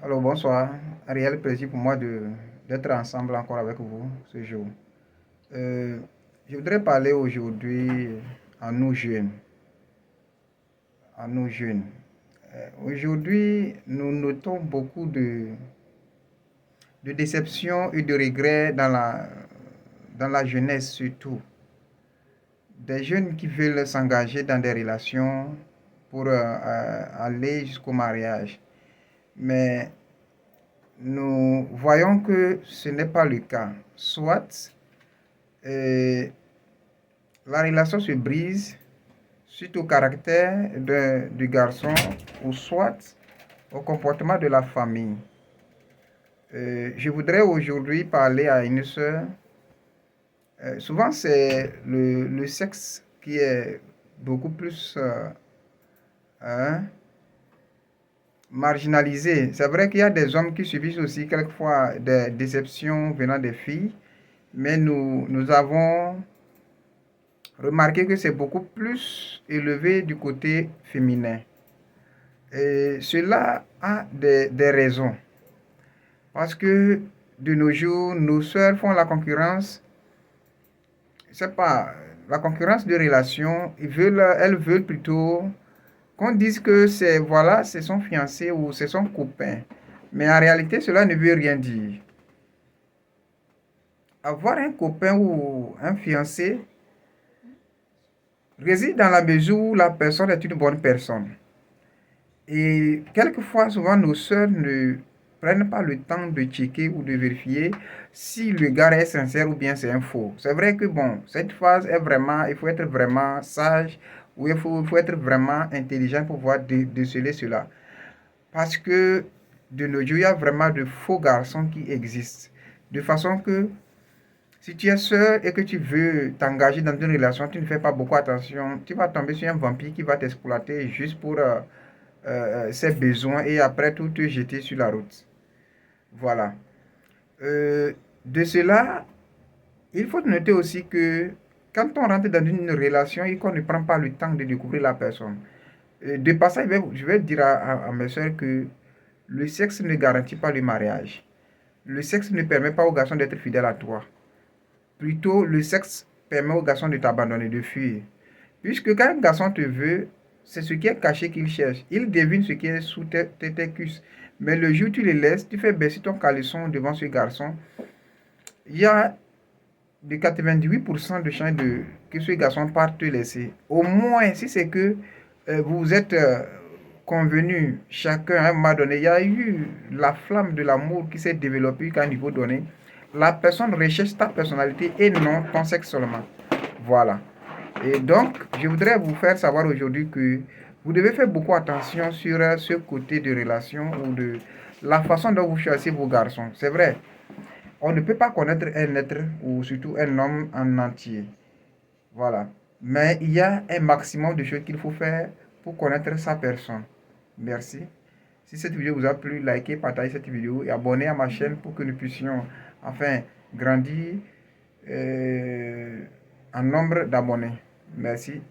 Alors bonsoir, un réel plaisir pour moi d'être ensemble encore avec vous ce jour. Euh, je voudrais parler aujourd'hui à nos jeunes. À nos jeunes. Aujourd'hui, nous notons beaucoup de déceptions et de regrets dans la jeunesse surtout. Des jeunes qui veulent s'engager dans des relations pour aller jusqu'au mariage. Mais nous voyons que ce n'est pas le cas. Soit la relation se brise suite au caractère du garçon ou soit au comportement de la famille. Je voudrais aujourd'hui parler à une sœur. Souvent, c'est le sexe qui est beaucoup plus hein, marginalisé. C'est vrai qu'il y a des hommes qui subissent aussi quelquefois des déceptions venant des filles, mais nous avons remarqué que c'est beaucoup plus élevé du côté féminin. Et cela a des raisons. Parce que de nos jours, nos sœurs font la concurrence. C'est pas la concurrence de relations. Elles veulent plutôt qu'on dise que c'est son fiancé ou c'est son copain. Mais en réalité, cela ne veut rien dire. Avoir un copain ou un fiancé réside dans la mesure où la personne est une bonne personne. Et quelquefois, souvent, nos sœurs ne prennent pas le temps de checker ou de vérifier si le gars est sincère ou bien c'est un faux. C'est vrai que, bon, cette phase est vraiment, il faut être vraiment sage ou il faut être vraiment intelligent pour pouvoir déceler cela. Parce que de nos jours, il y a vraiment de faux garçons qui existent. De façon que si tu es seul et que tu veux t'engager dans une relation, tu ne fais pas beaucoup attention, tu vas tomber sur un vampire qui va t'exploiter juste pour ses besoins et après tout te jeter sur la route. Voilà. De cela, il faut noter aussi que quand on rentre dans une relation et qu'on ne prend pas le temps de découvrir la personne, de passage, je vais dire à mes soeurs que le sexe ne garantit pas le mariage. Le sexe ne permet pas aux garçons d'être fidèles à toi. Plutôt, le sexe permet aux garçons de t'abandonner, de fuir. Puisque quand un garçon te veut, c'est ce qui est caché qu'il cherche. Il devine ce qui est sous tes cuisses. Mais le jour où tu le laisses, tu fais baisser ton caleçon devant ce garçon, il y a de 98% de chances que ce garçon parte te laisser. Au moins, si c'est que vous êtes convenus, chacun à un moment donné, il y a eu la flamme de l'amour qui s'est développée à un niveau donné. La personne recherche ta personnalité et non ton sexe seulement. Voilà. Et donc, je voudrais vous faire savoir aujourd'hui que vous devez faire beaucoup attention sur ce côté de relation ou de la façon dont vous choisissez vos garçons. C'est vrai, on ne peut pas connaître un être ou surtout un homme en entier. Voilà. Mais il y a un maximum de choses qu'il faut faire pour connaître sa personne. Merci. Si cette vidéo vous a plu, likez, partagez cette vidéo et abonnez à ma chaîne pour que nous puissions enfin grandir en nombre d'abonnés. Merci.